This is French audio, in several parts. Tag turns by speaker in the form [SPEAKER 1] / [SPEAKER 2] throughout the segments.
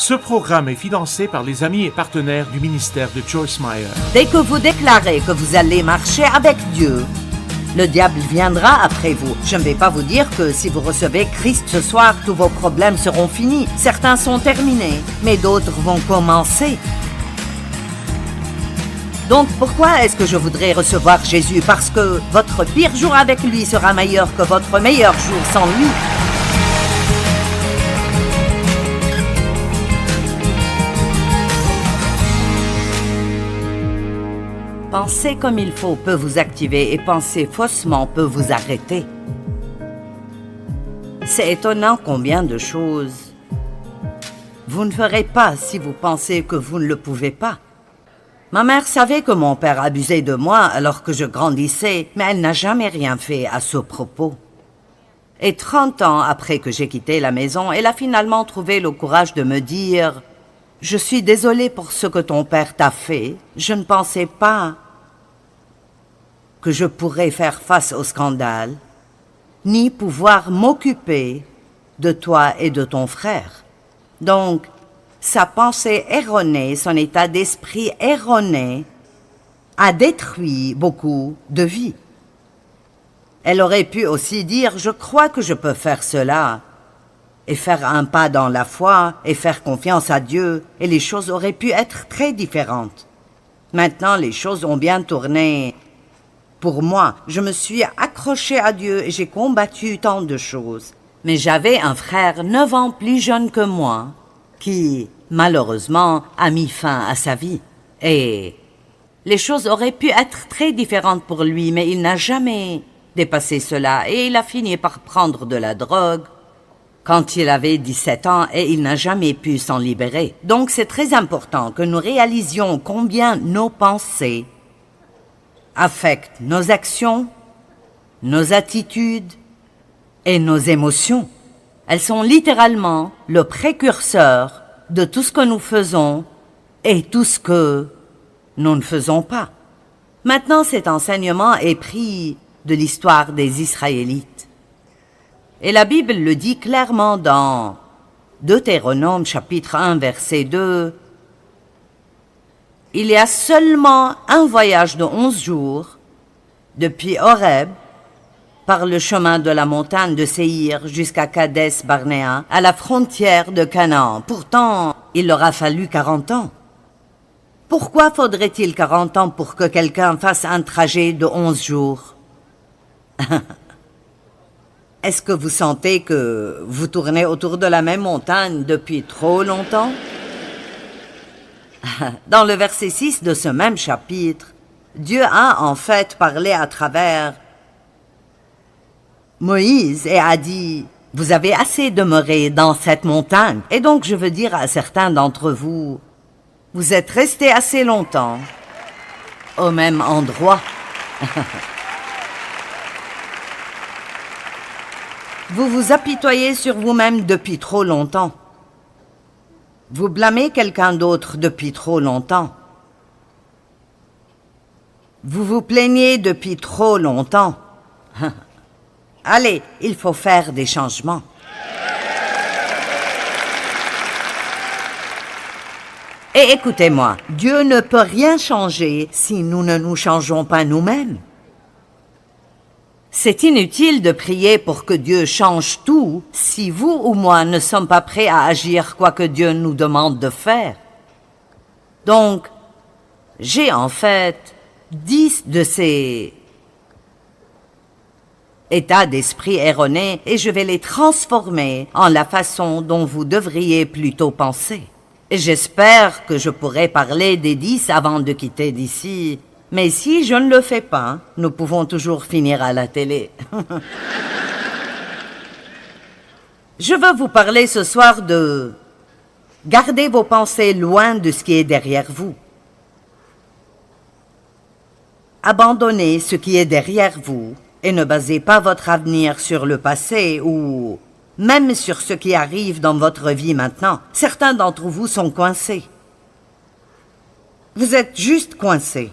[SPEAKER 1] Ce programme est financé par les amis et partenaires du ministère de Joyce Meyer.
[SPEAKER 2] Dès que vous déclarez que vous allez marcher avec Dieu, le diable viendra après vous. Je ne vais pas vous dire que si vous recevez Christ ce soir, tous vos problèmes seront finis. Certains sont terminés, mais d'autres vont commencer. Donc pourquoi est-ce que je voudrais recevoir Jésus? Parce que votre pire jour avec lui sera meilleur que votre meilleur jour sans lui. Penser comme il faut peut vous activer et penser faussement peut vous arrêter. C'est étonnant combien de choses vous ne ferez pas si vous pensez que vous ne le pouvez pas. Ma mère savait que mon père abusait de moi alors que je grandissais, mais elle n'a jamais rien fait à ce propos. Et 30 ans après que j'ai quitté la maison, elle a finalement trouvé le courage de me dire « Je suis désolée pour ce que ton père t'a fait. Je ne pensais pas que je pourrais faire face au scandale, ni pouvoir m'occuper de toi et de ton frère. » Donc, sa pensée erronée, son état d'esprit erroné a détruit beaucoup de vies. Elle aurait pu aussi dire « Je crois que je peux faire cela » et faire un pas dans la foi et faire confiance à Dieu, et les choses auraient pu être très différentes. Maintenant, les choses ont bien tourné. Pour moi, je me suis accrochée à Dieu et j'ai combattu tant de choses. Mais j'avais un frère 9 ans plus jeune que moi qui, malheureusement, a mis fin à sa vie. Et les choses auraient pu être très différentes pour lui, mais il n'a jamais dépassé cela et il a fini par prendre de la drogue quand il avait 17 ans et il n'a jamais pu s'en libérer. Donc c'est très important que nous réalisions combien nos pensées affectent nos actions, nos attitudes et nos émotions. Elles sont littéralement le précurseur de tout ce que nous faisons et tout ce que nous ne faisons pas. Maintenant, cet enseignement est pris de l'histoire des Israélites. Et la Bible le dit clairement dans Deutéronome chapitre 1 verset 2. Il y a seulement un voyage de 11 jours depuis Horeb par le chemin de la montagne de Séhir jusqu'à Kadès Barnéa, à la frontière de Canaan. Pourtant, il leur a fallu 40 ans. Pourquoi faudrait-il 40 ans pour que quelqu'un fasse un trajet de 11 jours? Est-ce que vous sentez que vous tournez autour de la même montagne depuis trop longtemps? Dans le verset 6 de ce même chapitre, Dieu a en fait parlé à travers Moïse et a dit « Vous avez assez demeuré dans cette montagne. » Et donc je veux dire à certains d'entre vous, vous êtes restés assez longtemps au même endroit. Vous vous apitoyez sur vous-même depuis trop longtemps. Vous blâmez quelqu'un d'autre depuis trop longtemps. Vous vous plaignez depuis trop longtemps. Allez, il faut faire des changements. Et écoutez-moi, Dieu ne peut rien changer si nous ne nous changeons pas nous-mêmes. C'est inutile de prier pour que Dieu change tout si vous ou moi ne sommes pas prêts à agir quoi que Dieu nous demande de faire. Donc, j'ai en fait 10 de ces états d'esprit erronés et je vais les transformer en la façon dont vous devriez plutôt penser. Et j'espère que je pourrai parler des 10 avant de quitter d'ici. Mais si je ne le fais pas, nous pouvons toujours finir à la télé. Je veux vous parler ce soir de garder vos pensées loin de ce qui est derrière vous. Abandonnez ce qui est derrière vous et ne basez pas votre avenir sur le passé ou même sur ce qui arrive dans votre vie maintenant. Certains d'entre vous sont coincés. Vous êtes juste coincés.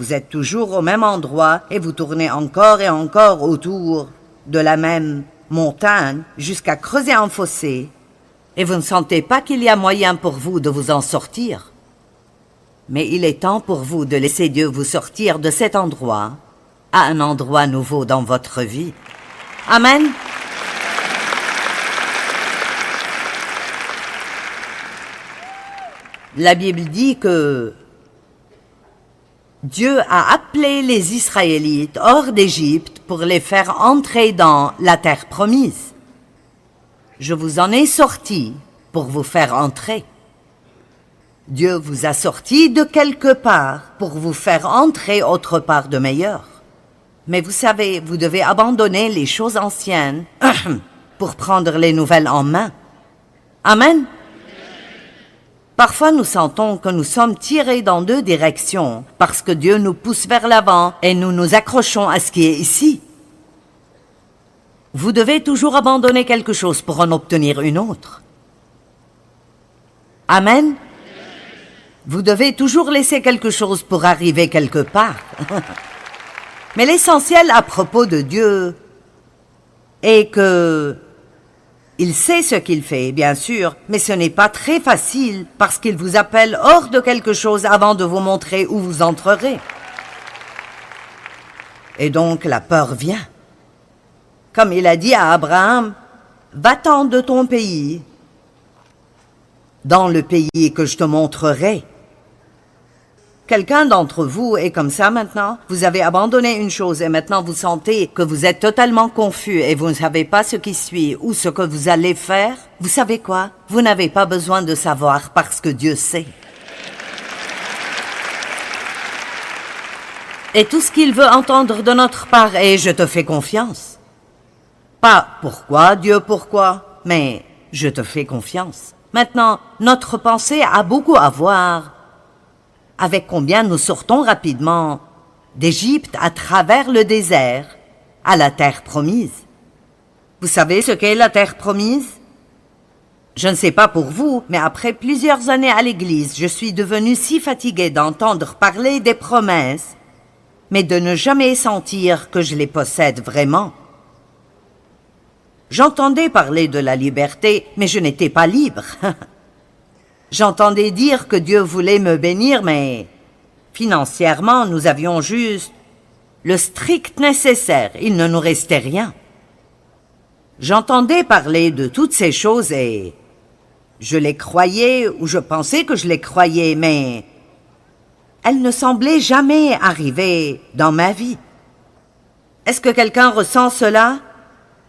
[SPEAKER 2] Vous êtes toujours au même endroit et vous tournez encore et encore autour de la même montagne jusqu'à creuser un fossé et vous ne sentez pas qu'il y a moyen pour vous de vous en sortir. Mais il est temps pour vous de laisser Dieu vous sortir de cet endroit à un endroit nouveau dans votre vie. Amen. La Bible dit que Dieu a appelé les Israélites hors d'Égypte pour les faire entrer dans la terre promise. Je vous en ai sorti pour vous faire entrer. Dieu vous a sorti de quelque part pour vous faire entrer autre part de meilleur. Mais vous savez, vous devez abandonner les choses anciennes pour prendre les nouvelles en main. Amen. Parfois, nous sentons que nous sommes tirés dans deux directions parce que Dieu nous pousse vers l'avant et nous nous accrochons à ce qui est ici. Vous devez toujours abandonner quelque chose pour en obtenir une autre. Amen. Vous devez toujours laisser quelque chose pour arriver quelque part. Mais l'essentiel à propos de Dieu est que il sait ce qu'il fait, bien sûr, mais ce n'est pas très facile parce qu'il vous appelle hors de quelque chose avant de vous montrer où vous entrerez. Et donc la peur vient. Comme il a dit à Abraham, « Va-t'en de ton pays, dans le pays que je te montrerai. » Quelqu'un d'entre vous est comme ça maintenant. Vous avez abandonné une chose et maintenant vous sentez que vous êtes totalement confus et vous ne savez pas ce qui suit ou ce que vous allez faire. Vous savez quoi? Vous n'avez pas besoin de savoir parce que Dieu sait. Et tout ce qu'il veut entendre de notre part est « je te fais confiance ». Pas « pourquoi, Dieu, pourquoi ?» mais « je te fais confiance ». Maintenant, notre pensée a beaucoup à voir avec combien nous sortons rapidement d'Égypte à travers le désert à la terre promise. Vous savez ce qu'est la terre promise? Je ne sais pas pour vous, mais après plusieurs années à l'église, je suis devenue si fatiguée d'entendre parler des promesses, mais de ne jamais sentir que je les possède vraiment. J'entendais parler de la liberté, mais je n'étais pas libre. J'entendais dire que Dieu voulait me bénir, mais financièrement, nous avions juste le strict nécessaire. Il ne nous restait rien. J'entendais parler de toutes ces choses et je les croyais ou je pensais que je les croyais, mais elles ne semblaient jamais arriver dans ma vie. Est-ce que quelqu'un ressent cela?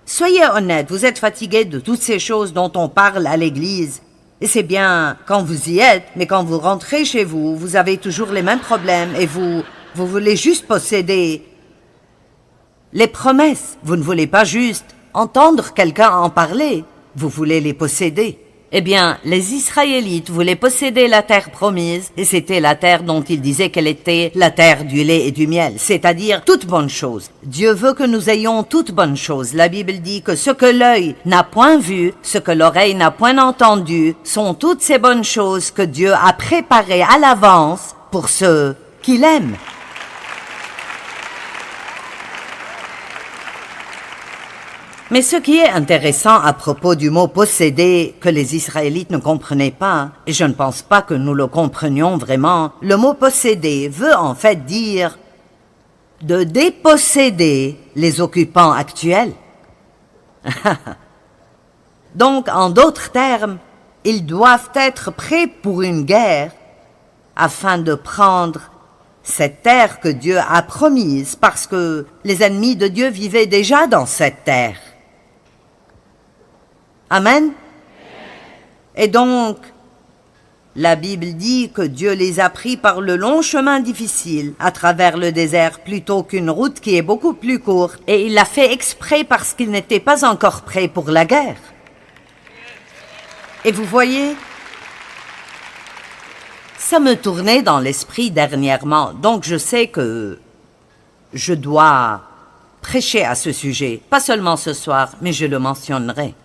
[SPEAKER 2] Soyez honnête, vous êtes fatigué de toutes ces choses dont on parle à l'église. Et c'est bien quand vous y êtes, mais quand vous rentrez chez vous, vous avez toujours les mêmes problèmes et vous voulez juste posséder les promesses. Vous ne voulez pas juste entendre quelqu'un en parler, vous voulez les posséder. Eh bien, les Israélites voulaient posséder la terre promise, et c'était la terre dont ils disaient qu'elle était la terre du lait et du miel, c'est-à-dire toute bonne chose. Dieu veut que nous ayons toute bonne chose. La Bible dit que ce que l'œil n'a point vu, ce que l'oreille n'a point entendu, sont toutes ces bonnes choses que Dieu a préparées à l'avance pour ceux qui l'aiment. Mais ce qui est intéressant à propos du mot « posséder » que les Israélites ne comprenaient pas, et je ne pense pas que nous le comprenions vraiment, le mot « posséder » veut en fait dire de déposséder les occupants actuels. Donc, en d'autres termes, ils doivent être prêts pour une guerre afin de prendre cette terre que Dieu a promise, parce que les ennemis de Dieu vivaient déjà dans cette terre. Amen. Et donc, la Bible dit que Dieu les a pris par le long chemin difficile à travers le désert plutôt qu'une route qui est beaucoup plus courte, et il l'a fait exprès parce qu'ils n'étaient pas encore prêts pour la guerre. Et vous voyez, ça me tournait dans l'esprit dernièrement, donc je sais que je dois prêcher à ce sujet, pas seulement ce soir, mais je le mentionnerai.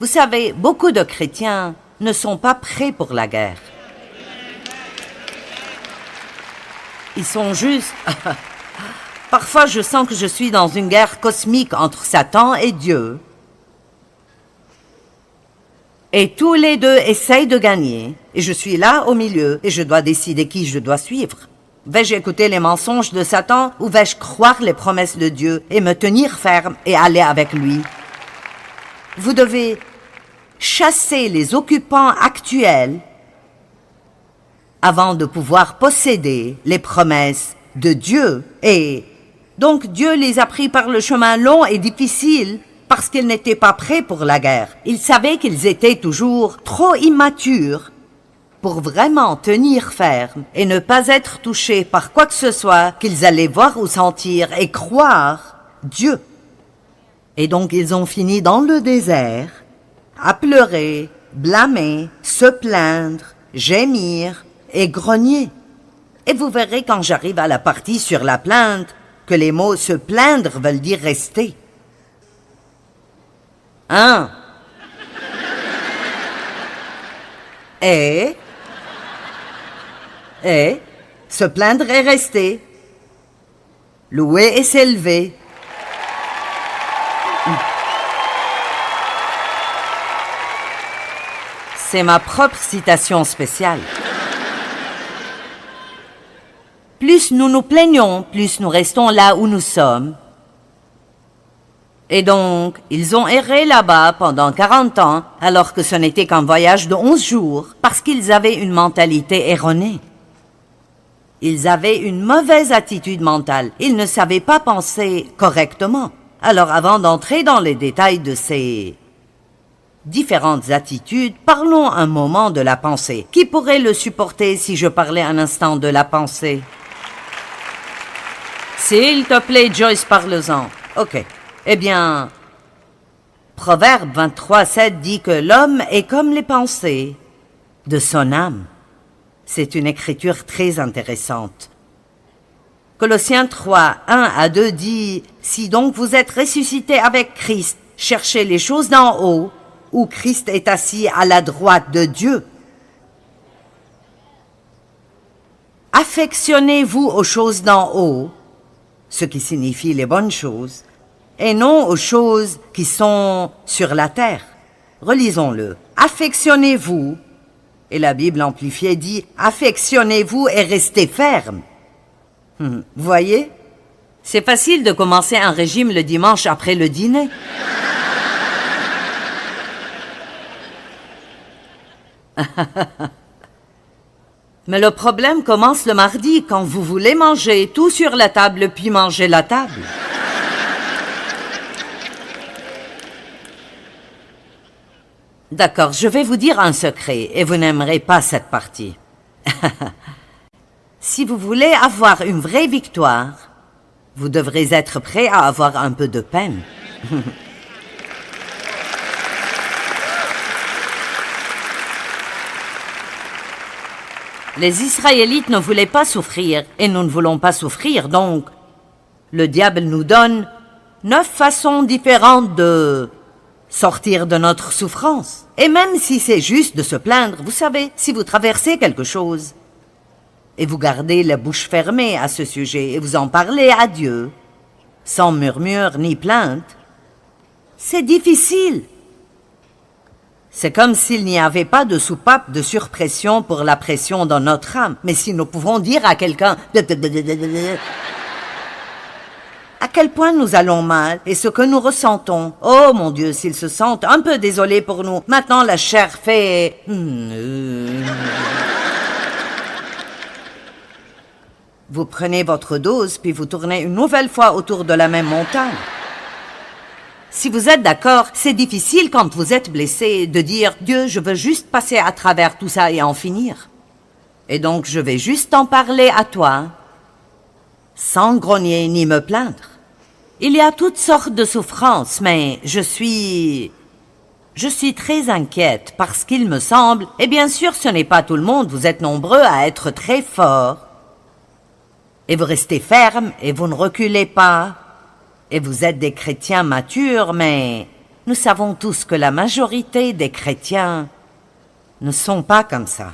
[SPEAKER 2] Vous savez, beaucoup de chrétiens ne sont pas prêts pour la guerre. Ils sont juste... Parfois, je sens que je suis dans une guerre cosmique entre Satan et Dieu. Et tous les deux essayent de gagner. Et je suis là au milieu et je dois décider qui je dois suivre. Vais-je écouter les mensonges de Satan ou vais-je croire les promesses de Dieu et me tenir ferme et aller avec lui? Vous devez chasser les occupants actuels avant de pouvoir posséder les promesses de Dieu. Et donc Dieu les a pris par le chemin long et difficile parce qu'ils n'étaient pas prêts pour la guerre. Ils savaient qu'ils étaient toujours trop immatures pour vraiment tenir ferme et ne pas être touchés par quoi que ce soit qu'ils allaient voir ou sentir et croire Dieu. Et donc ils ont fini dans le désert, à pleurer, blâmer, se plaindre, gémir et grogner. Et vous verrez quand j'arrive à la partie sur la plainte que les mots « se plaindre » veulent dire « rester ». Hein? Et se plaindre et rester. Louer et s'élever. C'est ma propre citation spéciale. Plus nous nous plaignons, plus nous restons là où nous sommes. Et donc, ils ont erré là-bas pendant 40 ans, alors que ce n'était qu'un voyage de 11 jours, parce qu'ils avaient une mentalité erronée. Ils avaient une mauvaise attitude mentale. Ils ne savaient pas penser correctement. Alors, avant d'entrer dans les détails de ces différentes attitudes, parlons un moment de la pensée. Qui pourrait le supporter si je parlais un instant de la pensée? S'il te plaît, Joyce, parle-en. Ok. Eh bien, Proverbe 23:7 dit que l'homme est comme les pensées de son âme. C'est une écriture très intéressante. Colossiens 3:1-2 dit « Si donc vous êtes ressuscités avec Christ, cherchez les choses d'en haut, où Christ est assis à la droite de Dieu. Affectionnez-vous aux choses d'en haut, ce qui signifie les bonnes choses, et non aux choses qui sont sur la terre. » Relisons-le. Affectionnez-vous, et la Bible amplifiée dit « Affectionnez-vous et restez ferme. » Vous voyez? C'est facile de commencer un régime le dimanche après le dîner. Mais le problème commence le mardi, quand vous voulez manger tout sur la table puis manger la table. D'accord, je vais vous dire un secret et vous n'aimerez pas cette partie. Si vous voulez avoir une vraie victoire, vous devrez être prêt à avoir un peu de peine. Les Israélites ne voulaient pas souffrir et nous ne voulons pas souffrir, donc le diable nous donne 9 façons différentes de sortir de notre souffrance. Et même si c'est juste de se plaindre, vous savez, si vous traversez quelque chose et vous gardez la bouche fermée à ce sujet et vous en parlez à Dieu, sans murmure ni plainte, c'est difficile. C'est comme s'il n'y avait pas de soupape de surpression pour la pression dans notre âme. Mais si nous pouvons dire à quelqu'un à quel point nous allons mal et ce que nous ressentons. Oh mon Dieu, s'ils se sentent un peu désolés pour nous. Maintenant la chair fait... Vous prenez votre dose puis vous tournez une nouvelle fois autour de la même montagne. Si vous êtes d'accord, c'est difficile quand vous êtes blessé de dire « Dieu, je veux juste passer à travers tout ça et en finir. Et donc je vais juste en parler à toi, sans grogner ni me plaindre. » Il y a toutes sortes de souffrances, mais je suis très inquiète parce qu'il me semble, et bien sûr ce n'est pas tout le monde, vous êtes nombreux à être très forts, et vous restez ferme et vous ne reculez pas. Et vous êtes des chrétiens matures, mais nous savons tous que la majorité des chrétiens ne sont pas comme ça.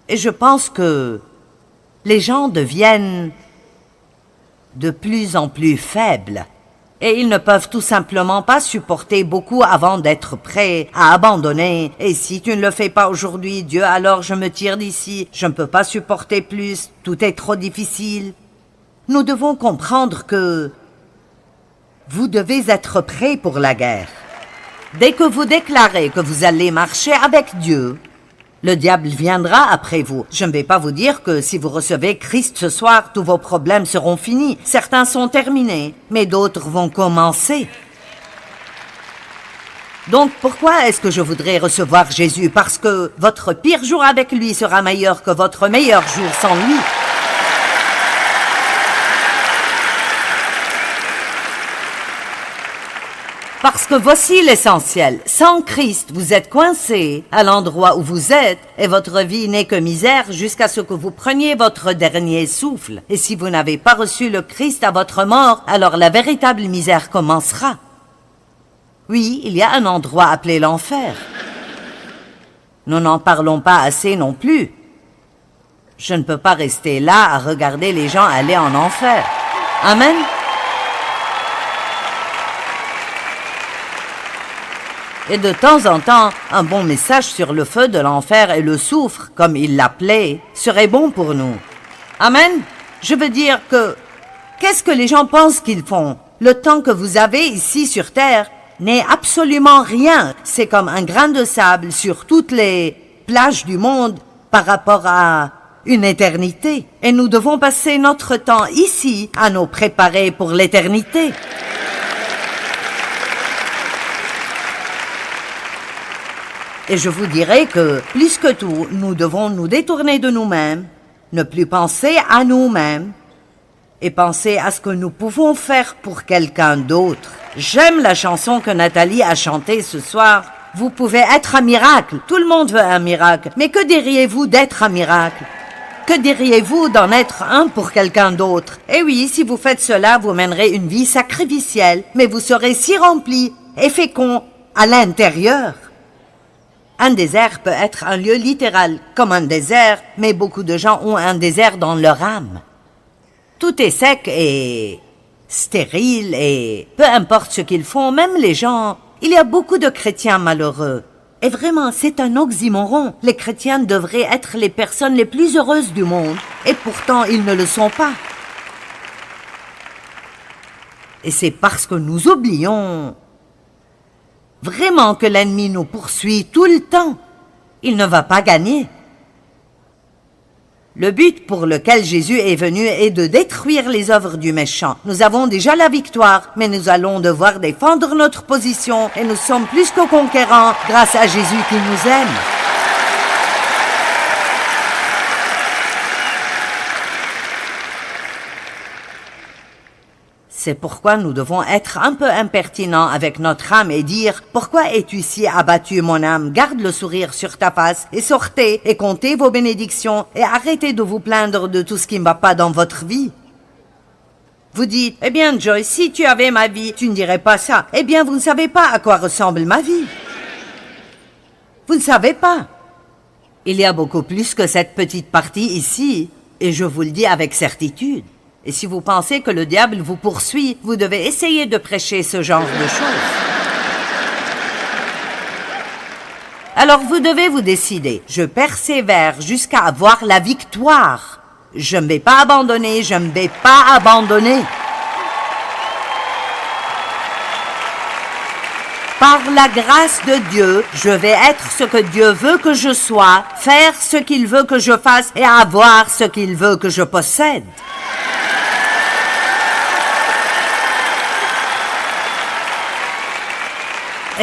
[SPEAKER 2] Et je pense que les gens deviennent de plus en plus faibles Et ils ne peuvent tout simplement pas supporter beaucoup avant d'être prêts à abandonner. Et si tu ne le fais pas aujourd'hui, Dieu, alors je me tire d'ici. Je ne peux pas supporter plus. Tout est trop difficile. Nous devons comprendre que vous devez être prêts pour la guerre. Dès que vous déclarez que vous allez marcher avec Dieu, le diable viendra après vous. Je ne vais pas vous dire que si vous recevez Christ ce soir, tous vos problèmes seront finis. Certains sont terminés, mais d'autres vont commencer. Donc pourquoi est-ce que je voudrais recevoir Jésus? Parce que votre pire jour avec lui sera meilleur que votre meilleur jour sans lui. Parce que voici l'essentiel. Sans Christ, vous êtes coincé à l'endroit où vous êtes et votre vie n'est que misère jusqu'à ce que vous preniez votre dernier souffle. Et si vous n'avez pas reçu le Christ à votre mort, alors la véritable misère commencera. Oui, il y a un endroit appelé l'enfer. Nous n'en parlons pas assez non plus. Je ne peux pas rester là à regarder les gens aller en enfer. Amen. Et de temps en temps, un bon message sur le feu de l'enfer et le soufre, comme il l'appelait, serait bon pour nous. Amen. Je veux dire que, qu'est-ce que les gens pensent qu'ils font? Le temps que vous avez ici sur terre n'est absolument rien. C'est comme un grain de sable sur toutes les plages du monde par rapport à une éternité. Et nous devons passer notre temps ici à nous préparer pour l'éternité. Et je vous dirai que, plus que tout, nous devons nous détourner de nous-mêmes, ne plus penser à nous-mêmes, et penser à ce que nous pouvons faire pour quelqu'un d'autre. J'aime la chanson que Nathalie a chantée ce soir. Vous pouvez être un miracle. Tout le monde veut un miracle. Mais que diriez-vous d'être un miracle? Que diriez-vous d'en être un pour quelqu'un d'autre? Eh oui, si vous faites cela, vous mènerez une vie sacrificielle, mais vous serez si rempli et fécond à l'intérieur. Un désert peut être un lieu littéral, comme un désert, mais beaucoup de gens ont un désert dans leur âme. Tout est sec et stérile et peu importe ce qu'ils font, même les gens, il y a beaucoup de chrétiens malheureux. Et vraiment, c'est un oxymoron. Les chrétiens devraient être les personnes les plus heureuses du monde, et pourtant ils ne le sont pas. Et c'est parce que nous oublions vraiment que l'ennemi nous poursuit tout le temps. Il ne va pas gagner. Le but pour lequel Jésus est venu est de détruire les œuvres du méchant. Nous avons déjà la victoire, mais nous allons devoir défendre notre position et nous sommes plus que conquérants grâce à Jésus qui nous aime. C'est pourquoi nous devons être un peu impertinents avec notre âme et dire « Pourquoi es-tu si abattu, mon âme? Garde le sourire sur ta face et sortez et comptez vos bénédictions et arrêtez de vous plaindre de tout ce qui ne va pas dans votre vie. » Vous dites « Eh bien, Joyce, si tu avais ma vie, tu ne dirais pas ça. » Eh bien, vous ne savez pas à quoi ressemble ma vie. Vous ne savez pas. Il y a beaucoup plus que cette petite partie ici, et je vous le dis avec certitude. Et si vous pensez que le diable vous poursuit, vous devez essayer de prêcher ce genre de choses. Alors vous devez vous décider. Je persévère jusqu'à avoir la victoire. Je ne vais pas abandonner, je ne vais pas abandonner. Par la grâce de Dieu, je vais être ce que Dieu veut que je sois, faire ce qu'il veut que je fasse et avoir ce qu'il veut que je possède.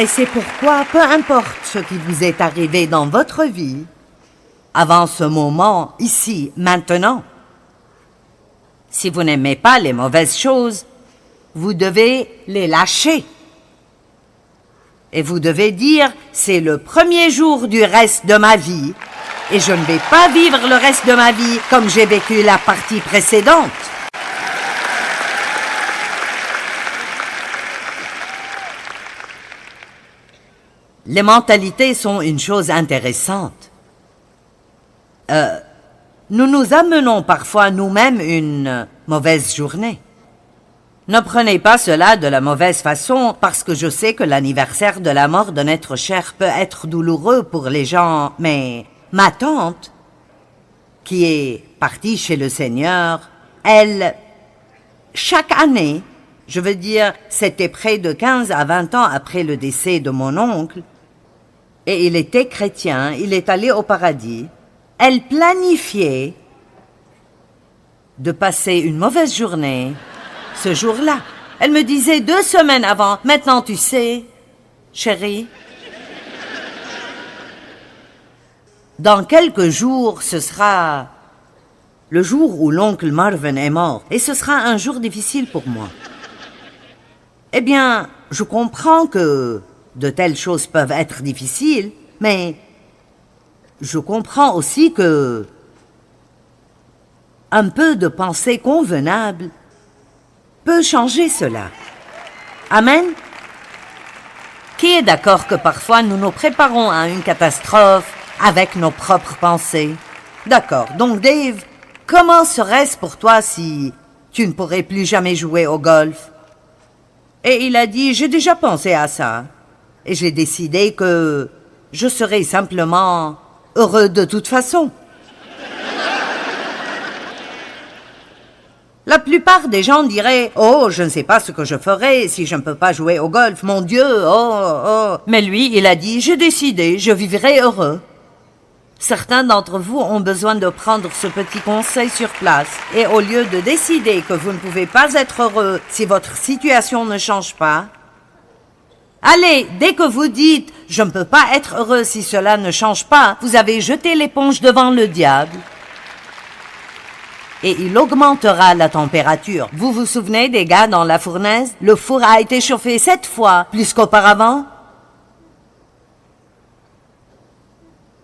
[SPEAKER 2] Et c'est pourquoi, peu importe ce qui vous est arrivé dans votre vie, avant ce moment, ici, maintenant, si vous n'aimez pas les mauvaises choses, vous devez les lâcher. Et vous devez dire, c'est le premier jour du reste de ma vie, et je ne vais pas vivre le reste de ma vie comme j'ai vécu la partie précédente. Les mentalités sont une chose intéressante. Nous nous amenons parfois nous-mêmes une mauvaise journée. Ne prenez pas cela de la mauvaise façon, parce que je sais que l'anniversaire de la mort d'un être cher peut être douloureux pour les gens, mais ma tante, qui est partie chez le Seigneur, elle, chaque année, je veux dire, c'était près de 15 à 20 ans après le décès de mon oncle, et il était chrétien, il est allé au paradis, elle planifiait de passer une mauvaise journée ce jour-là. Elle me disait 2 semaines avant, maintenant tu sais, chérie, dans quelques jours, ce sera le jour où l'oncle Marvin est mort, et ce sera un jour difficile pour moi. Eh bien, je comprends que de telles choses peuvent être difficiles, mais je comprends aussi que un peu de pensée convenable peut changer cela. Amen? Qui est d'accord que parfois nous nous préparons à une catastrophe avec nos propres pensées? D'accord. Donc Dave, comment serait-ce pour toi si tu ne pourrais plus jamais jouer au golf? Et il a dit, j'ai déjà pensé à ça. Et j'ai décidé que je serais simplement heureux de toute façon. La plupart des gens diraient « Oh, je ne sais pas ce que je ferai si je ne peux pas jouer au golf, mon Dieu, oh. » Mais lui, il a dit « J'ai décidé, je vivrai heureux. » Certains d'entre vous ont besoin de prendre ce petit conseil sur place. Et au lieu de décider que vous ne pouvez pas être heureux si votre situation ne change pas, allez, dès que vous dites « Je ne peux pas être heureux si cela ne change pas », vous avez jeté l'éponge devant le diable. Et il augmentera la température. Vous vous souvenez des gars dans la fournaise? Le four a été chauffé 7 fois, plus qu'auparavant.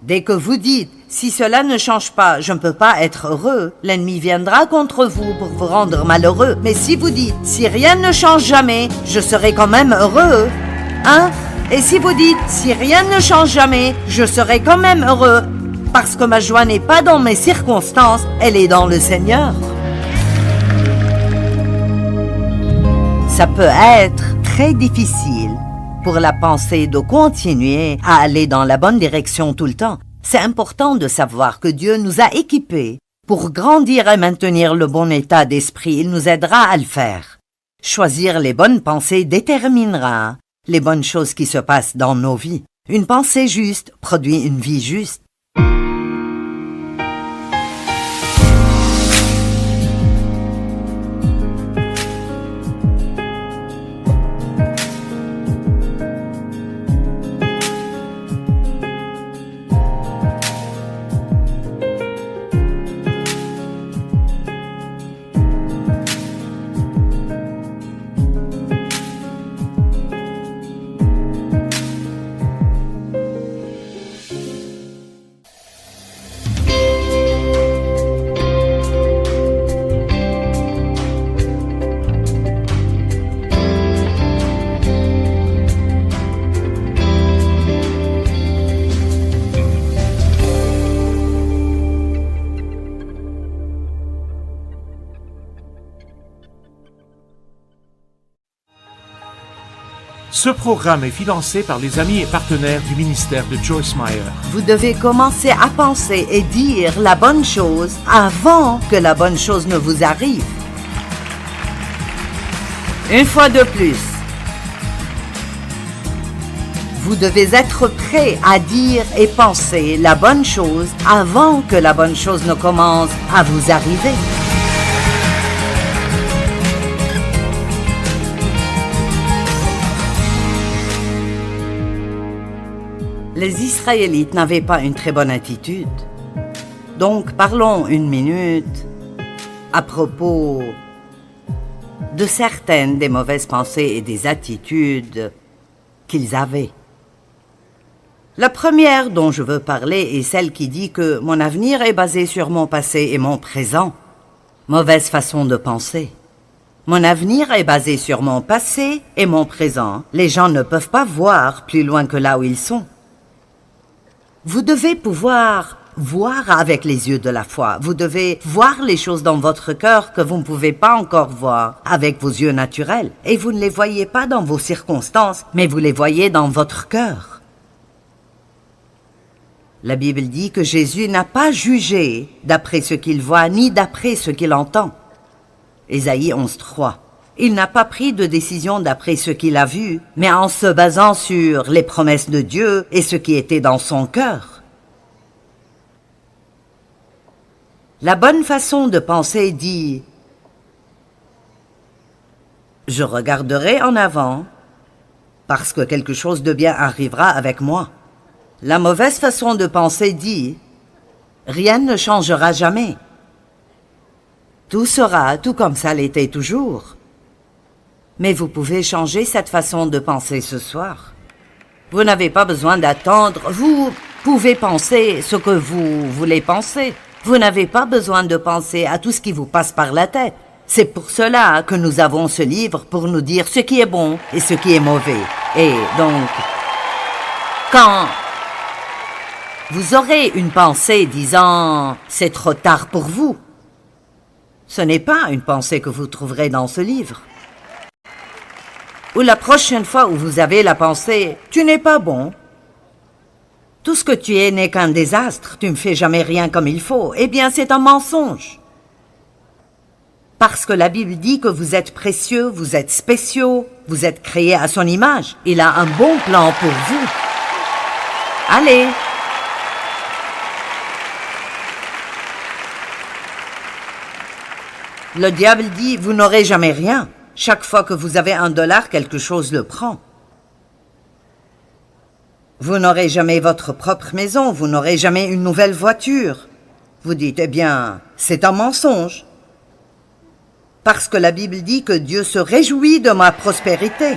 [SPEAKER 2] Dès que vous dites, si cela ne change pas, je ne peux pas être heureux, l'ennemi viendra contre vous pour vous rendre malheureux. Mais si vous dites, si rien ne change jamais, je serai quand même heureux, hein? Et si vous dites, si rien ne change jamais, je serai quand même heureux, parce que ma joie n'est pas dans mes circonstances, elle est dans le Seigneur. Ça peut être très difficile pour la pensée de continuer à aller dans la bonne direction tout le temps. C'est important de savoir que Dieu nous a équipés pour grandir et maintenir le bon état d'esprit. Il nous aidera à le faire. Choisir les bonnes pensées déterminera les bonnes choses qui se passent dans nos vies. Une pensée juste produit une vie juste.
[SPEAKER 1] Ce programme est financé par les amis et partenaires du ministère de Joyce Meyer.
[SPEAKER 2] Vous devez commencer à penser et dire la bonne chose avant que la bonne chose ne vous arrive. Une fois de plus, vous devez être prêt à dire et penser la bonne chose avant que la bonne chose ne commence à vous arriver. Les Israélites n'avaient pas une très bonne attitude. Donc parlons une minute à propos de certaines des mauvaises pensées et des attitudes qu'ils avaient. La première dont je veux parler est celle qui dit que mon avenir est basé sur mon passé et mon présent. Mauvaise façon de penser. Mon avenir est basé sur mon passé et mon présent. Les gens ne peuvent pas voir plus loin que là où ils sont. Vous devez pouvoir voir avec les yeux de la foi. Vous devez voir les choses dans votre cœur que vous ne pouvez pas encore voir avec vos yeux naturels. Et vous ne les voyez pas dans vos circonstances, mais vous les voyez dans votre cœur. La Bible dit que Jésus n'a pas jugé d'après ce qu'il voit, ni d'après ce qu'il entend. Ésaïe 11:3. Il n'a pas pris de décision d'après ce qu'il a vu, mais en se basant sur les promesses de Dieu et ce qui était dans son cœur. La bonne façon de penser dit « Je regarderai en avant parce que quelque chose de bien arrivera avec moi. » La mauvaise façon de penser dit « Rien ne changera jamais. Tout sera tout comme ça l'était toujours. » Mais vous pouvez changer cette façon de penser ce soir. Vous n'avez pas besoin d'attendre. Vous pouvez penser ce que vous voulez penser. Vous n'avez pas besoin de penser à tout ce qui vous passe par la tête. C'est pour cela que nous avons ce livre pour nous dire ce qui est bon et ce qui est mauvais. Et donc, quand vous aurez une pensée disant « c'est trop tard pour vous », ce n'est pas une pensée que vous trouverez dans ce livre. Ou la prochaine fois où vous avez la pensée « tu n'es pas bon », tout ce que tu es n'est qu'un désastre, tu ne fais jamais rien comme il faut, eh bien c'est un mensonge. Parce que la Bible dit que vous êtes précieux, vous êtes spéciaux, vous êtes créés à son image. Il a un bon plan pour vous. Allez! Le diable dit « vous n'aurez jamais rien ». Chaque fois que vous avez $1, quelque chose le prend. Vous n'aurez jamais votre propre maison, vous n'aurez jamais une nouvelle voiture. Vous dites, eh bien, c'est un mensonge. Parce que la Bible dit que Dieu se réjouit de ma prospérité.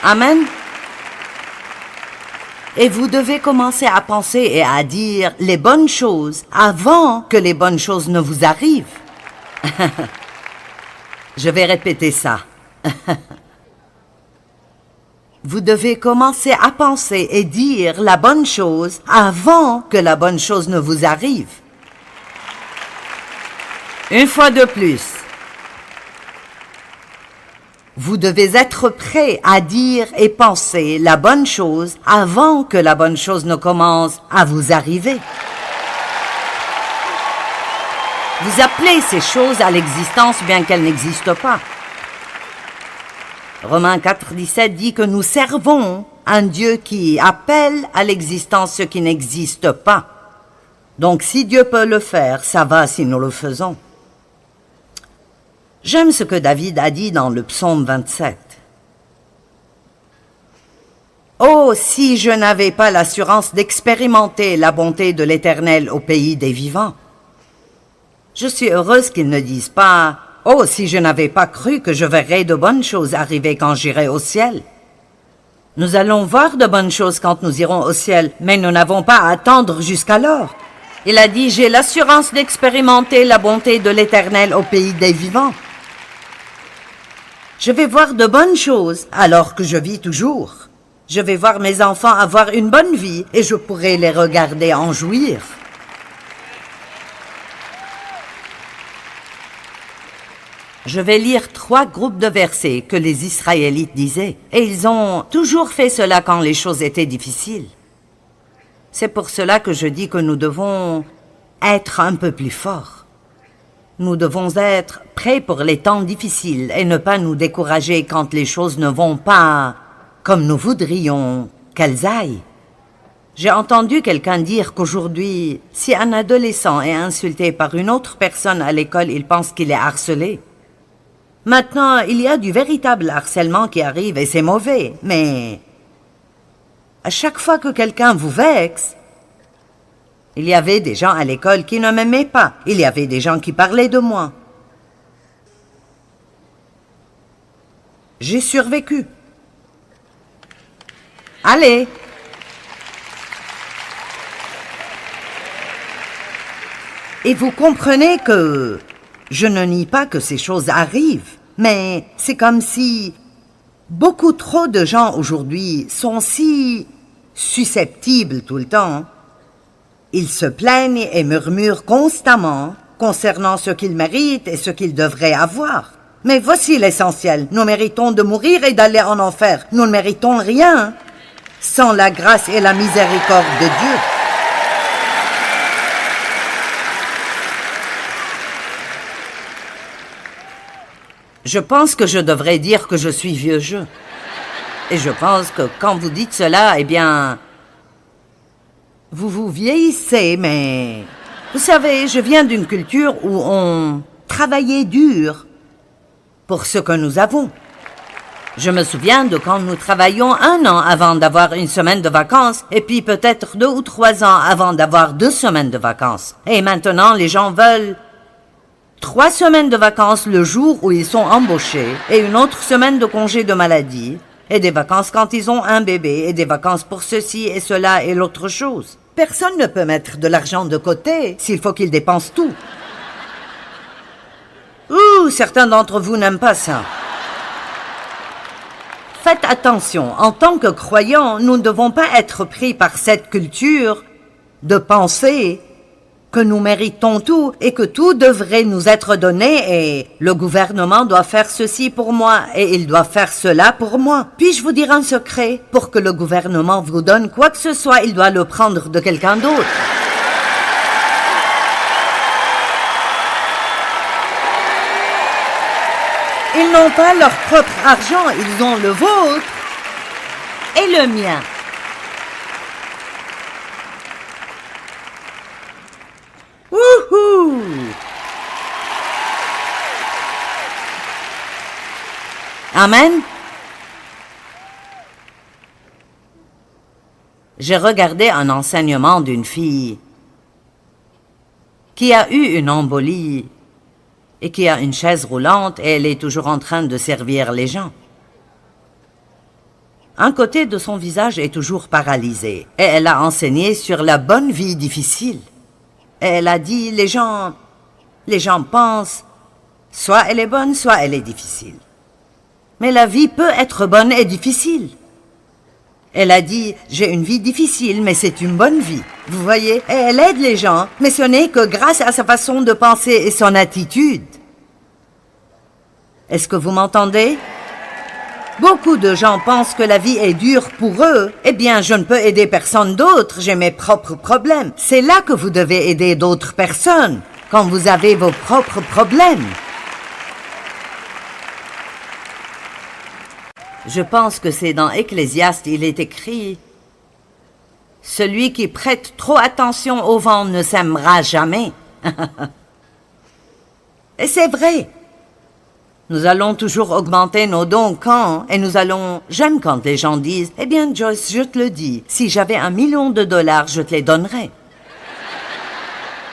[SPEAKER 2] Amen. Et vous devez commencer à penser et à dire les bonnes choses avant que les bonnes choses ne vous arrivent. Je vais répéter ça. Vous devez commencer à penser et dire la bonne chose avant que la bonne chose ne vous arrive. Une fois de plus. Vous devez être prêt à dire et penser la bonne chose avant que la bonne chose ne commence à vous arriver. Vous appelez ces choses à l'existence bien qu'elles n'existent pas. Romains 4:17 dit que nous servons un Dieu qui appelle à l'existence ce qui n'existe pas. Donc si Dieu peut le faire, ça va si nous le faisons. J'aime ce que David a dit dans le psaume 27. « Oh, si je n'avais pas l'assurance d'expérimenter la bonté de l'Éternel au pays des vivants. » Je suis heureuse qu'ils ne disent pas « Oh, si je n'avais pas cru que je verrais de bonnes choses arriver quand j'irai au ciel. » Nous allons voir de bonnes choses quand nous irons au ciel, mais nous n'avons pas à attendre jusqu'alors. Il a dit « J'ai l'assurance d'expérimenter la bonté de l'Éternel au pays des vivants. » Je vais voir de bonnes choses alors que je vis toujours. Je vais voir mes enfants avoir une bonne vie et je pourrai les regarder en jouir. Je vais lire 3 groupes de versets que les Israélites disaient, et ils ont toujours fait cela quand les choses étaient difficiles. C'est pour cela que je dis que nous devons être un peu plus forts. Nous devons être prêts pour les temps difficiles et ne pas nous décourager quand les choses ne vont pas comme nous voudrions qu'elles aillent. J'ai entendu quelqu'un dire qu'aujourd'hui, si un adolescent est insulté par une autre personne à l'école, il pense qu'il est harcelé. Maintenant, il y a du véritable harcèlement qui arrive et c'est mauvais, mais à chaque fois que quelqu'un vous vexe, il y avait des gens à l'école qui ne m'aimaient pas, il y avait des gens qui parlaient de moi. J'ai survécu. Allez! Et vous comprenez que je ne nie pas que ces choses arrivent, mais c'est comme si beaucoup trop de gens aujourd'hui sont si susceptibles tout le temps Ils se plaignent et murmurent constamment concernant ce qu'ils méritent et ce qu'ils devraient avoir. Mais voici l'essentiel. Nous méritons de mourir et d'aller en enfer. Nous ne méritons rien sans la grâce et la miséricorde de Dieu. Je pense que je devrais dire que je suis vieux jeu. Et je pense que quand vous dites cela, eh bien, vous vous vieillissez, mais... Vous savez, je viens d'une culture où on travaillait dur pour ce que nous avons. Je me souviens de quand nous travaillions 1 an avant d'avoir une semaine de vacances, et puis peut-être 2 ou 3 ans avant d'avoir 2 semaines de vacances. Et maintenant, les gens veulent 3 semaines de vacances le jour où ils sont embauchés, et une autre semaine de congé de maladie, et des vacances quand ils ont un bébé, et des vacances pour ceci et cela et l'autre chose. Personne ne peut mettre de l'argent de côté s'il faut qu'il dépense tout. Ouh, certains d'entre vous n'aiment pas ça. Faites attention, en tant que croyants, nous ne devons pas être pris par cette culture de penser que nous méritons tout et que tout devrait nous être donné et le gouvernement doit faire ceci pour moi et il doit faire cela pour moi. Puis-je vous dire un secret? Pour que le gouvernement vous donne quoi que ce soit, il doit le prendre de quelqu'un d'autre. Ils n'ont pas leur propre argent, ils ont le vôtre et le mien. Wouhou! Amen. J'ai regardé un enseignement d'une fille qui a eu une embolie et qui a une chaise roulante et elle est toujours en train de servir les gens. Un côté de son visage est toujours paralysé et elle a enseigné sur la bonne vie difficile. Et elle a dit, les gens pensent, soit elle est bonne, soit elle est difficile. Mais la vie peut être bonne et difficile. Elle a dit, j'ai une vie difficile, mais c'est une bonne vie. Vous voyez, et elle aide les gens, mais ce n'est que grâce à sa façon de penser et son attitude. Est-ce que vous m'entendez? Beaucoup de gens pensent que la vie est dure pour eux. Eh bien, je ne peux aider personne d'autre, j'ai mes propres problèmes. C'est là que vous devez aider d'autres personnes, quand vous avez vos propres problèmes. Je pense que c'est dans Ecclésiaste, il est écrit « Celui qui prête trop attention au vent ne s'aimera jamais. » Et c'est vrai. Nous allons toujours augmenter nos dons quand, et nous allons... J'aime quand les gens disent « Eh bien, Joyce, je te le dis, si j'avais $1 million, je te les donnerais. »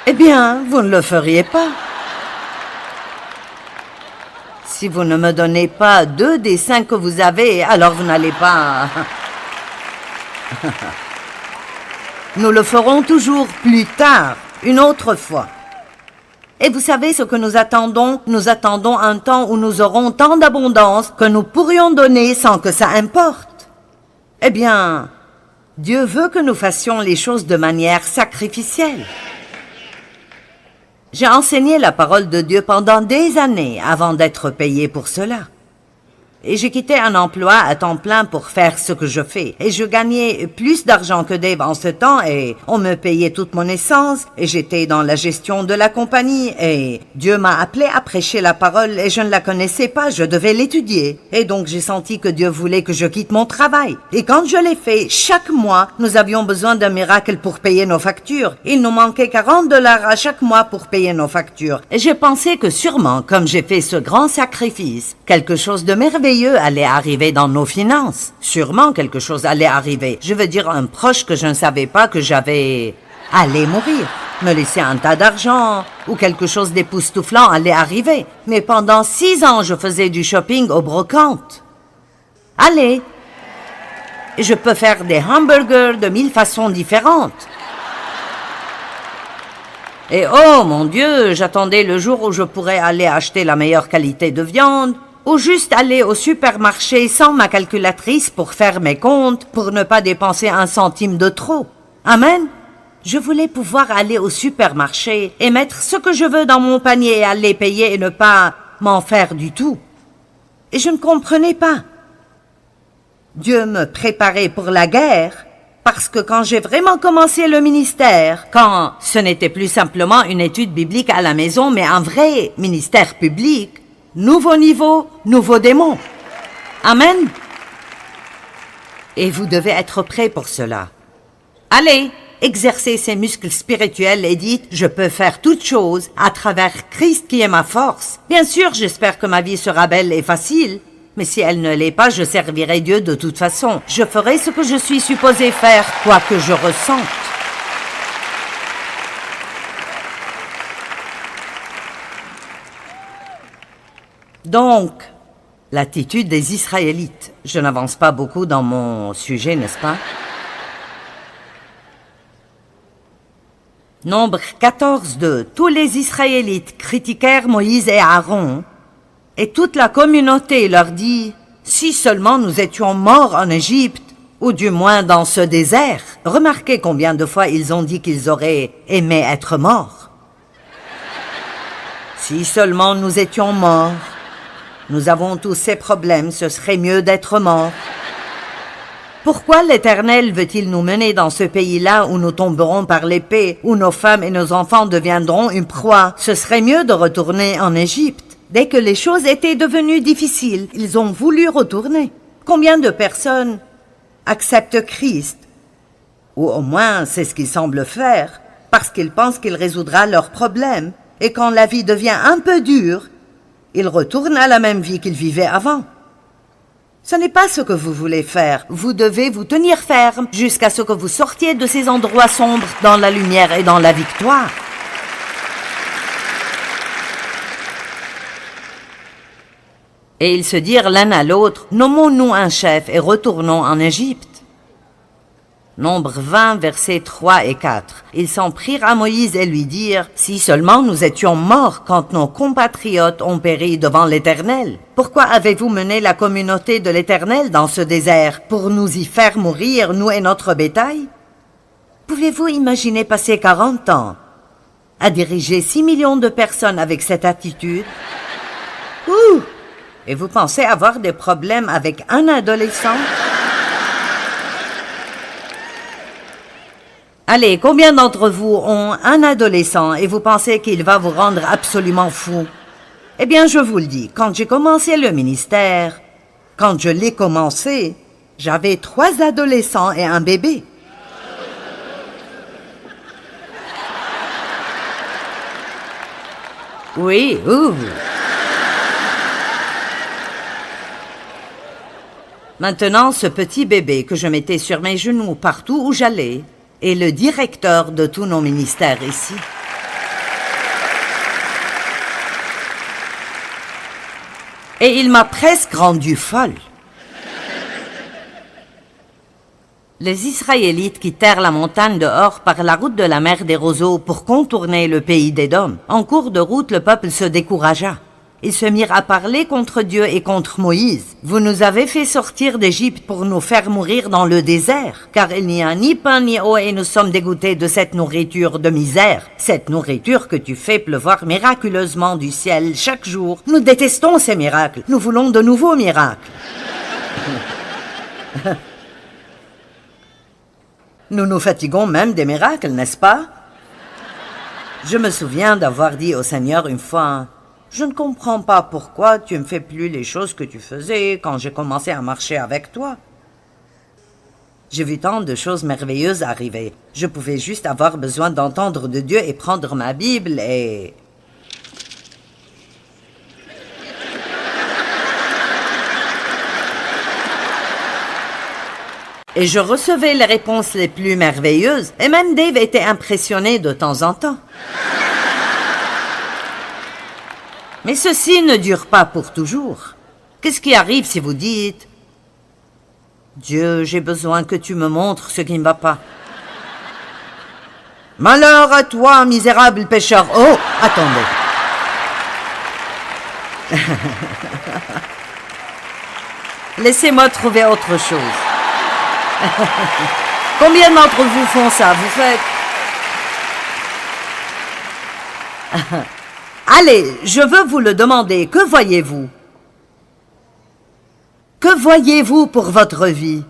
[SPEAKER 2] Eh bien, vous ne le feriez pas. Si vous ne me donnez pas 2 des 5 que vous avez, alors vous n'allez pas... Nous le ferons toujours plus tard, une autre fois. Et vous savez ce que nous attendons? Nous attendons un temps où nous aurons tant d'abondance que nous pourrions donner sans que ça importe. Eh bien, Dieu veut que nous fassions les choses de manière sacrificielle. J'ai enseigné la parole de Dieu pendant des années avant d'être payé pour cela. Et j'ai quitté un emploi à temps plein pour faire ce que je fais. Et je gagnais plus d'argent que Dave en ce temps et on me payait toute mon essence et j'étais dans la gestion de la compagnie et Dieu m'a appelé à prêcher la parole et je ne la connaissais pas, je devais l'étudier. Et donc j'ai senti que Dieu voulait que je quitte mon travail. Et quand je l'ai fait, chaque mois, nous avions besoin d'un miracle pour payer nos factures. Il nous manquait $40 à chaque mois pour payer nos factures. Et j'ai pensé que sûrement, comme j'ai fait ce grand sacrifice, quelque chose de merveilleux allait arriver dans nos finances. Sûrement quelque chose allait arriver. Je veux dire, un proche que je ne savais pas que j'avais allait mourir, me laisser un tas d'argent ou quelque chose d'époustouflant allait arriver. Mais pendant 6 ans, je faisais du shopping au brocante. Allez, je peux faire des hamburgers de 1000 façons différentes. Et oh mon Dieu, j'attendais le jour où je pourrais aller acheter la meilleure qualité de viande, ou juste aller au supermarché sans ma calculatrice pour faire mes comptes, pour ne pas dépenser 1 centime de trop. Amen. Je voulais pouvoir aller au supermarché et mettre ce que je veux dans mon panier et aller payer et ne pas m'en faire du tout. Et je ne comprenais pas. Dieu me préparait pour la guerre parce que quand j'ai vraiment commencé le ministère, quand ce n'était plus simplement une étude biblique à la maison, mais un vrai ministère public, nouveau niveau, nouveau démon. Amen. Et vous devez être prêt pour cela. Allez, exercez ces muscles spirituels et dites « Je peux faire toutes choses à travers Christ qui est ma force ». Bien sûr, j'espère que ma vie sera belle et facile, mais si elle ne l'est pas, je servirai Dieu de toute façon. Je ferai ce que je suis supposé faire, quoi que je ressente. Donc, l'attitude des Israélites. Je n'avance pas beaucoup dans mon sujet, n'est-ce pas? Nombre 14:2. Tous les Israélites critiquèrent Moïse et Aaron, et toute la communauté leur dit « Si seulement nous étions morts en Égypte, ou du moins dans ce désert. » Remarquez combien de fois ils ont dit qu'ils auraient aimé être morts. Si seulement nous étions morts. Nous avons tous ces problèmes, ce serait mieux d'être morts. Pourquoi l'Éternel veut-il nous mener dans ce pays-là où nous tomberons par l'épée, où nos femmes et nos enfants deviendront une proie? Ce serait mieux de retourner en Égypte. Dès que les choses étaient devenues difficiles, ils ont voulu retourner. Combien de personnes acceptent Christ? Ou au moins, c'est ce qu'ils semblent faire, parce qu'ils pensent qu'il résoudra leurs problèmes. Et quand la vie devient un peu dure, ils retournent à la même vie qu'ils vivaient avant. Ce n'est pas ce que vous voulez faire. Vous devez vous tenir ferme jusqu'à ce que vous sortiez de ces endroits sombres dans la lumière et dans la victoire. Et ils se dirent l'un à l'autre, « Nommons-nous un chef et retournons en Égypte. » Nombre 20, versets 3 et 4. Ils s'en prirent à Moïse et lui dirent, « Si seulement nous étions morts quand nos compatriotes ont péri devant l'Éternel. Pourquoi avez-vous mené la communauté de l'Éternel dans ce désert pour nous y faire mourir, nous et notre bétail? Pouvez-vous imaginer passer 40 ans à diriger 6 millions de personnes avec cette attitude? Ouh! Et vous pensez avoir des problèmes avec un adolescent? Allez, combien d'entre vous ont un adolescent et vous pensez qu'il va vous rendre absolument fou? Eh bien, je vous le dis, quand j'ai commencé le ministère, quand je l'ai commencé, j'avais 3 adolescents et un bébé. Oui, ouh. Maintenant, ce petit bébé que je mettais sur mes genoux partout où j'allais est le directeur de tous nos ministères ici. Et il m'a presque rendue folle. Les Israélites quittèrent la montagne de Hor par la route de la mer des Roseaux pour contourner le pays d'Édom. En cours de route, le peuple se découragea. Ils se mirent à parler contre Dieu et contre Moïse. « Vous nous avez fait sortir d'Égypte pour nous faire mourir dans le désert, car il n'y a ni pain ni eau et nous sommes dégoûtés de cette nourriture de misère. Cette nourriture que tu fais pleuvoir miraculeusement du ciel chaque jour. Nous détestons ces miracles. Nous voulons de nouveaux miracles. » Nous nous fatiguons même des miracles, n'est-ce pas? Je me souviens d'avoir dit au Seigneur une fois... Je ne comprends pas pourquoi tu ne fais plus les choses que tu faisais quand j'ai commencé à marcher avec toi. J'ai vu tant de choses merveilleuses arriver. Je pouvais juste avoir besoin d'entendre de Dieu et prendre ma Bible et... Et je recevais les réponses les plus merveilleuses, et même Dave était impressionné de temps en temps. Mais ceci ne dure pas pour toujours. Qu'est-ce qui arrive si vous dites « Dieu, j'ai besoin que tu me montres ce qui ne va pas. » « Malheur à toi, misérable pécheur. » Oh, attendez. Laissez-moi trouver autre chose. Combien d'entre vous font ça? Vous faites Allez, je veux vous le demander, que voyez-vous? Que voyez-vous pour votre vie?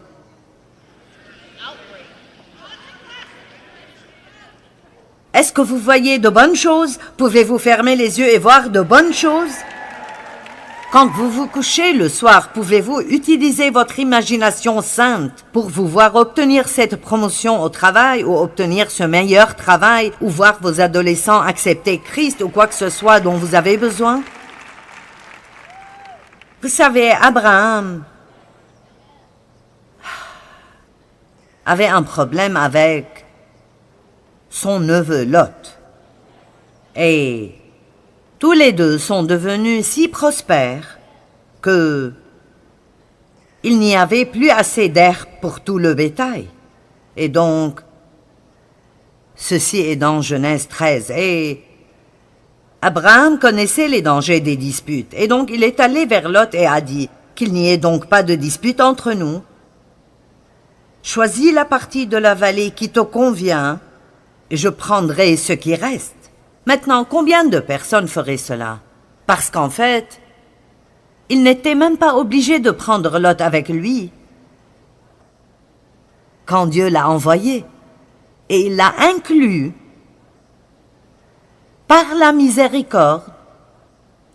[SPEAKER 2] Est-ce que vous voyez de bonnes choses? Pouvez-vous fermer les yeux et voir de bonnes choses? Quand vous vous couchez le soir, pouvez-vous utiliser votre imagination sainte pour vous voir obtenir cette promotion au travail ou obtenir ce meilleur travail ou voir vos adolescents accepter Christ ou quoi que ce soit dont vous avez besoin? Vous savez, Abraham avait un problème avec son neveu Lot. Et tous les deux sont devenus si prospères que il n'y avait plus assez d'herbe pour tout le bétail. Et donc, ceci est dans Genèse 13. Et Abraham connaissait les dangers des disputes. Et donc, il est allé vers Lot et a dit qu'il n'y ait donc pas de dispute entre nous. Choisis la partie de la vallée qui te convient et je prendrai ce qui reste. Maintenant, combien de personnes feraient cela? Parce qu'en fait, il n'était même pas obligé de prendre Lot avec lui quand Dieu l'a envoyé. Et il l'a inclus par la miséricorde.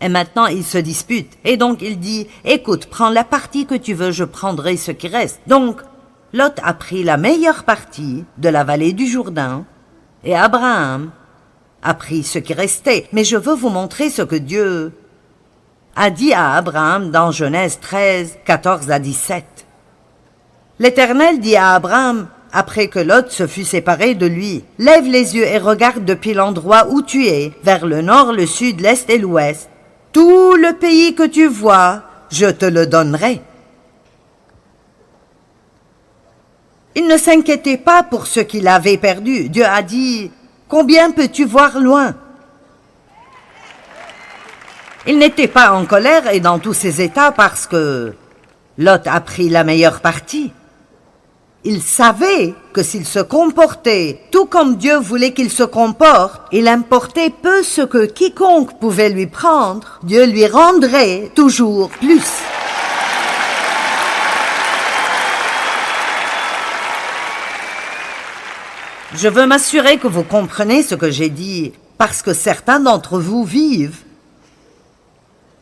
[SPEAKER 2] Et maintenant, ils se disputent. Et donc, il dit, écoute, prends la partie que tu veux, je prendrai ce qui reste. Donc, Lot a pris la meilleure partie de la vallée du Jourdain et Abraham a pris ce qui restait. Mais je veux vous montrer ce que Dieu a dit à Abraham dans Genèse 13, 14 à 17. L'Éternel dit à Abraham, après que Lot se fut séparé de lui, « Lève les yeux et regarde depuis l'endroit où tu es, vers le nord, le sud, l'est et l'ouest. Tout le pays que tu vois, je te le donnerai. » Il ne s'inquiétait pas pour ce qu'il avait perdu. Dieu a dit, « Combien peux-tu voir loin ?» Il n'était pas en colère et dans tous ses états parce que Lot a pris la meilleure partie. Il savait que s'il se comportait tout comme Dieu voulait qu'il se comporte, il importait peu ce que quiconque pouvait lui prendre, Dieu lui rendrait toujours plus. Je veux m'assurer que vous comprenez ce que j'ai dit, parce que certains d'entre vous vivent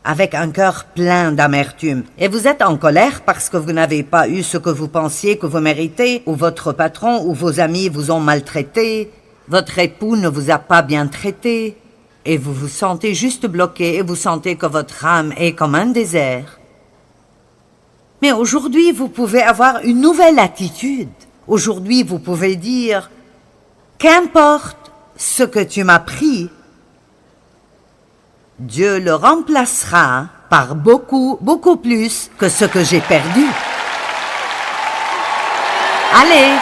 [SPEAKER 2] avec un cœur plein d'amertume. Et vous êtes en colère parce que vous n'avez pas eu ce que vous pensiez que vous méritez, ou votre patron ou vos amis vous ont maltraité, votre époux ne vous a pas bien traité, et vous vous sentez juste bloqué et vous sentez que votre âme est comme un désert. Mais aujourd'hui, vous pouvez avoir une nouvelle attitude. Aujourd'hui, vous pouvez dire, qu'importe ce que tu m'as pris, Dieu le remplacera par beaucoup, beaucoup plus que ce que j'ai perdu. Allez!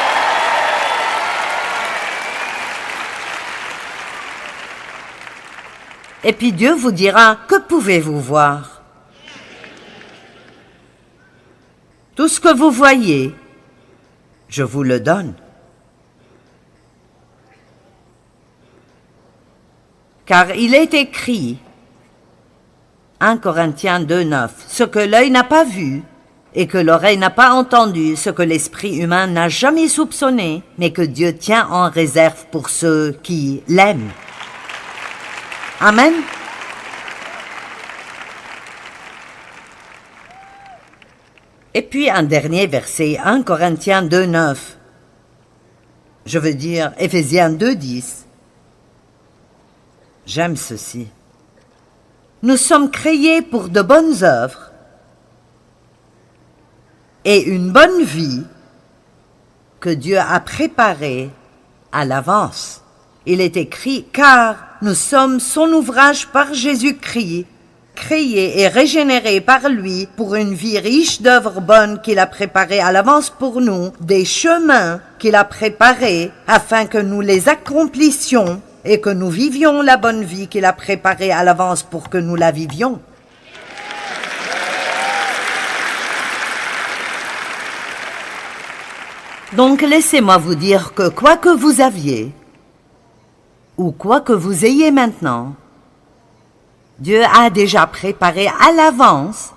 [SPEAKER 2] Et puis Dieu vous dira, que pouvez-vous voir? Tout ce que vous voyez, je vous le donne. Car il est écrit, 1 Corinthiens 2, 9, ce que l'œil n'a pas vu et que l'oreille n'a pas entendu, ce que l'esprit humain n'a jamais soupçonné, mais que Dieu tient en réserve pour ceux qui l'aiment. Amen. Et puis un dernier verset, 1 Corinthiens 2, 9. Je veux dire Éphésiens 2, 10. J'aime ceci. Nous sommes créés pour de bonnes œuvres et une bonne vie que Dieu a préparée à l'avance. Il est écrit, car nous sommes son ouvrage par Jésus-Christ, créés et régénérés par lui pour une vie riche d'œuvres bonnes qu'il a préparées à l'avance pour nous, des chemins qu'il a préparés afin que nous les accomplissions et que nous vivions la bonne vie qu'il a préparée à l'avance pour que nous la vivions. Donc laissez-moi vous dire que quoi que vous aviez, ou quoi que vous ayez maintenant, Dieu a déjà préparé à l'avance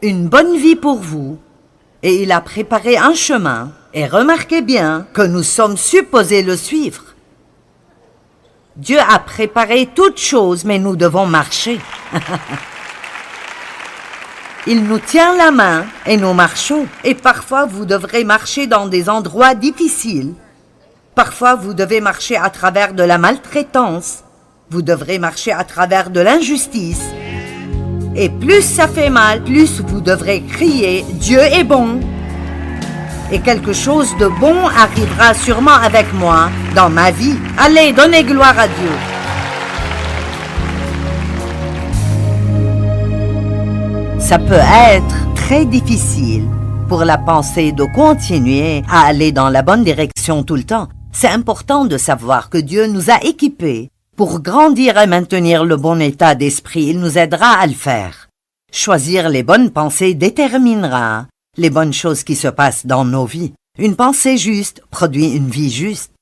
[SPEAKER 2] une bonne vie pour vous et il a préparé un chemin. Et remarquez bien que nous sommes supposés le suivre. Dieu a préparé toutes choses, mais nous devons marcher. Il nous tient la main et nous marchons. Et parfois, vous devrez marcher dans des endroits difficiles. Parfois, vous devez marcher à travers de la maltraitance. Vous devrez marcher à travers de l'injustice. Et plus ça fait mal, plus vous devrez crier « Dieu est bon !» Et quelque chose de bon arrivera sûrement avec moi dans ma vie. Allez, donnez gloire à Dieu. Ça peut être très difficile pour la pensée de continuer à aller dans la bonne direction tout le temps. C'est important de savoir que Dieu nous a équipés pour grandir et maintenir le bon état d'esprit. Il nous aidera à le faire. Choisir les bonnes pensées déterminera les bonnes choses qui se passent dans nos vies. Une pensée juste produit une vie juste.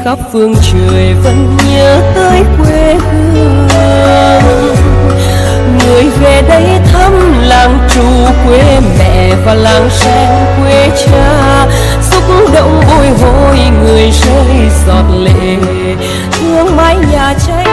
[SPEAKER 3] khắp phương trời vẫn nhớ tới quê hương. Người về đây thăm làng trù quê mẹ và làng sen quê cha, xúc động bồi hồi người rơi giọt lệ thương mái nhà cháy.